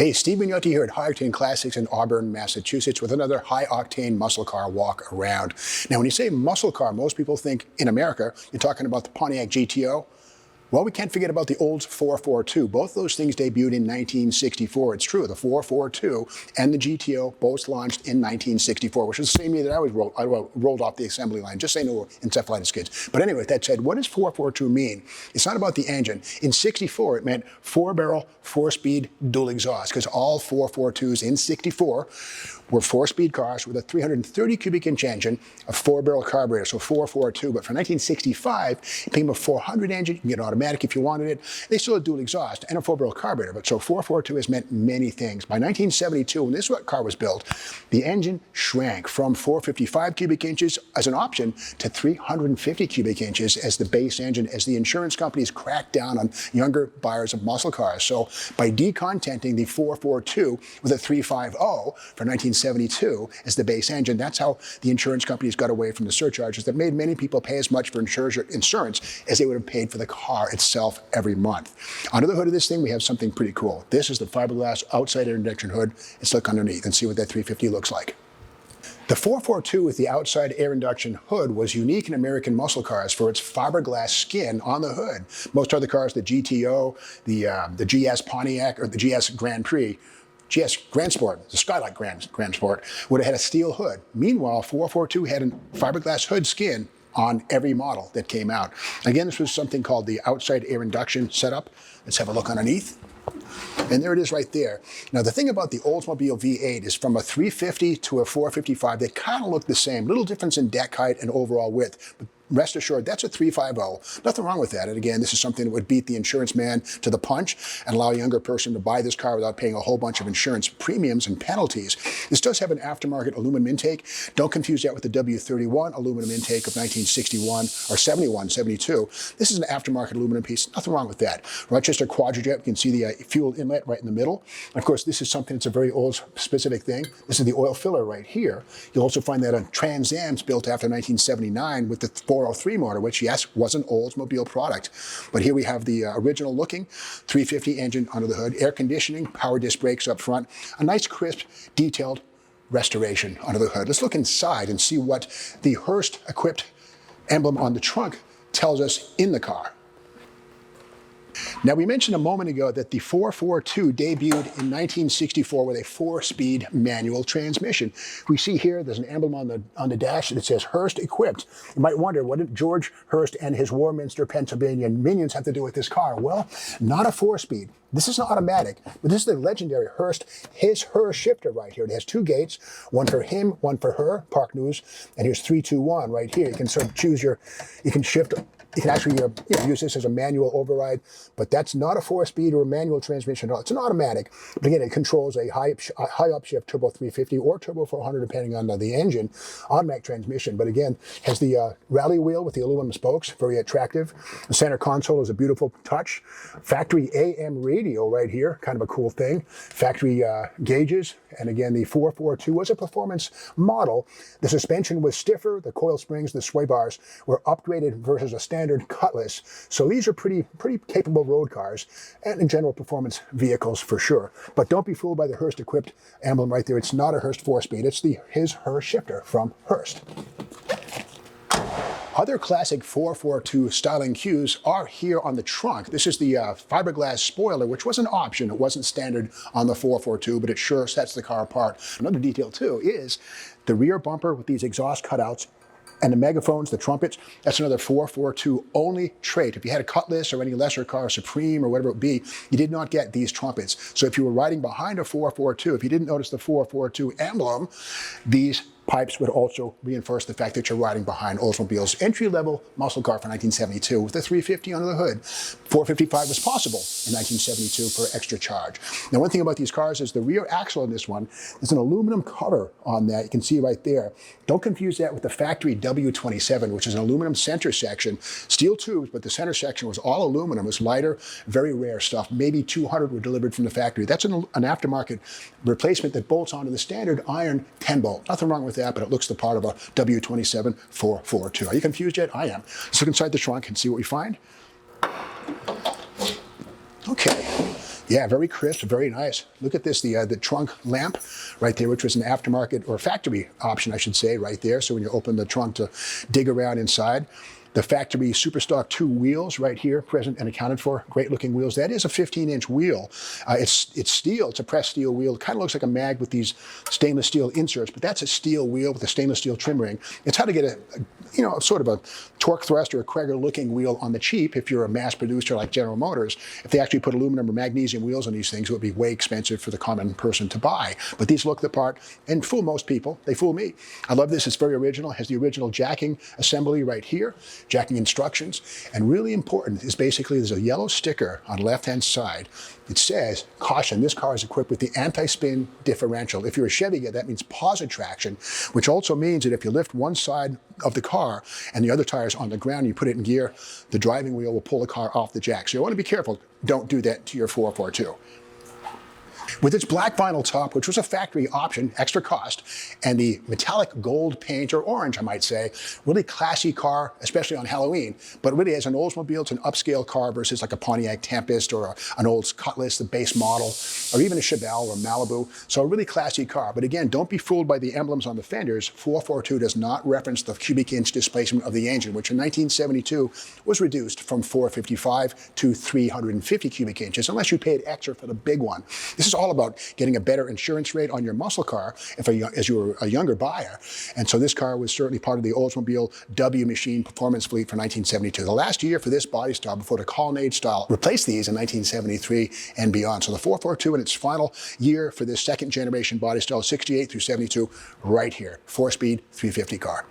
Hey, Steve Mignotti here at High-Octane Classics in Auburn, Massachusetts with another high-octane muscle car walk around. Now, when you say muscle car, most people think in America, you're talking about the Pontiac GTO. Well, we can't forget about the Olds 442. Both those things debuted in 1964. It's true, the 442 and the GTO both launched in 1964, which was the same year that I rolled off the assembly line. Just say no encephalitis kids. But anyway, that said, what does 442 mean? It's not about the engine. In 64, it meant 4-barrel, 4-speed dual exhaust, because all 442s in 64 were 4-speed cars with a 330 cubic inch engine, a 4-barrel carburetor, so 442. But for 1965, it became a 400 engine. You can get automatic if you wanted it. They still had dual exhaust and a 4-barrel carburetor, but so 442 has meant many things. By 1972, when this car was built, the engine shrank from 455 cubic inches as an option to 350 cubic inches as the base engine, as the insurance companies cracked down on younger buyers of muscle cars. So by decontenting the 442 with a 350 for 1972 as the base engine, that's how the insurance companies got away from the surcharges that made many people pay as much for insurance as they would have paid for the car itself every month. Under the hood of this thing, we have something pretty cool. This is the fiberglass outside air induction hood. Let's look underneath and see what that 350 looks like. The 442 with the outside air induction hood was unique in American muscle cars for its fiberglass skin on the hood. Most other cars, the GTO, the GS Pontiac, or the GS Grand Prix, GS Grand Sport, the Skylight Grand Sport, would have had a steel hood. Meanwhile, 442 had a fiberglass hood skin on every model that came out. Again, this was something called the outside air induction setup. Let's have a look underneath. And there it is right there. Now, the thing about the Oldsmobile V8 is from a 350 to a 455, they kind of look the same. Little difference in deck height and overall width. But rest assured, that's a 350. Nothing wrong with that. And again, this is something that would beat the insurance man to the punch and allow a younger person to buy this car without paying a whole bunch of insurance premiums and penalties. This does have an aftermarket aluminum intake. Don't confuse that with the W31 aluminum intake of 1961 or 71, 72. This is an aftermarket aluminum piece. Nothing wrong with that. Rochester Quadrajet, you can see the fuel inlet right in the middle. And of course, this is something that's a very old specific thing. This is the oil filler right here. You'll also find that on Trans Ams built after 1979 with the 403 motor, which, yes, was an Oldsmobile product. But here we have the original looking 350 engine under the hood, air conditioning, power disc brakes up front, a nice, crisp, detailed restoration under the hood. Let's look inside and see what the Hurst-equipped emblem on the trunk tells us in the car. Now, we mentioned a moment ago that the 442 debuted in 1964 with a 4-speed manual transmission. We see here there's an emblem on the dash that says Hurst equipped. You might wonder, what did George Hurst and his Warminster, Pennsylvania minions have to do with this car? Well, not a 4-speed. This is automatic, but this is the legendary Hurst, her shifter right here. It has 2 gates, one for him, one for her, Park News, and here's 3, 2, 1 right here. You can sort of choose you can shift. You can actually use this as a manual override, but that's not a 4-speed or a manual transmission. No, it's an automatic. But again, it controls a high upshift turbo 350 or turbo 400, depending on the engine, automatic transmission. But again, has the rally wheel with the aluminum spokes, very attractive. The center console is a beautiful touch. Factory AM radio right here, kind of a cool thing. Factory gauges, and again, the 442 was a performance model. The suspension was stiffer. The coil springs, the sway bars were upgraded versus a standard Cutlass. So these are pretty capable road cars and in general performance vehicles for sure. But don't be fooled by the Hurst equipped emblem right there. It's not a Hurst 4-speed. It's the her shifter from Hurst. Other classic 442 styling cues are here on the trunk. This is the fiberglass spoiler, which was an option. It wasn't standard on the 442, but it sure sets the car apart. Another detail too is the rear bumper with these exhaust cutouts and the megaphones, the trumpets. That's another 442 only trait. If you had a Cutlass or any lesser car, Supreme or whatever it would be, you did not get these trumpets. So if you were riding behind a 442, if you didn't notice the 442 emblem, these pipes would also reinforce the fact that you're riding behind Oldsmobile's entry-level muscle car for 1972 with the 350 under the hood. 455 was possible in 1972 for extra charge. Now, one thing about these cars is the rear axle in this one is an aluminum cover on that. You can see right there. Don't confuse that with the factory W27, which is an aluminum center section. Steel tubes, but the center section was all aluminum. It was lighter, very rare stuff. Maybe 200 were delivered from the factory. That's an aftermarket replacement that bolts onto the standard iron 10-bolt. Nothing wrong with that, but it looks the part of a W27 442. Are you confused yet? I am. Let's look inside the trunk and see what we find. Okay. Yeah, very crisp, very nice. Look at this, the trunk lamp right there, which was an aftermarket or factory option, I should say, right there. So when you open the trunk to dig around inside, the factory Superstock 2 wheels right here, present and accounted for. Great looking wheels. That is a 15-inch wheel. It's steel. It's a pressed steel wheel. It kind of looks like a mag with these stainless steel inserts, but that's a steel wheel with a stainless steel trim ring. It's how to get sort of a torque thrust or a Cragar looking wheel on the cheap if you're a mass producer like General Motors. If they actually put aluminum or magnesium wheels on these things, it would be way expensive for the common person to buy. But these look the part and fool most people. They fool me. I love this. It's very original. It has the original jacking assembly right here. Jacking instructions, and really important is basically there's a yellow sticker on the left-hand side. It says, caution, this car is equipped with the anti-spin differential. If you're a Chevy, that means positive traction, which also means that if you lift one side of the car and the other tire is on the ground, you put it in gear, the driving wheel will pull the car off the jack. So you want to be careful. Don't do that to your 442. With its black vinyl top, which was a factory option, extra cost, and the metallic gold paint, or orange, I might say, really classy car, especially on Halloween. But really, as an Oldsmobile, it's an upscale car versus like a Pontiac Tempest or an old Cutlass, the base model, or even a Chevelle or Malibu. So a really classy car. But again, don't be fooled by the emblems on the fenders. 442 does not reference the cubic inch displacement of the engine, which in 1972 was reduced from 455 to 350 cubic inches, unless you paid extra for the big one. This is all about getting a better insurance rate on your muscle car as you were a younger buyer. And so this car was certainly part of the Oldsmobile W machine performance fleet for 1972. The last year for this body style before the colonnade style replaced these in 1973 and beyond. So the 442 in its final year for this second generation body style, 68 through 72, right here, 4-speed 350 car.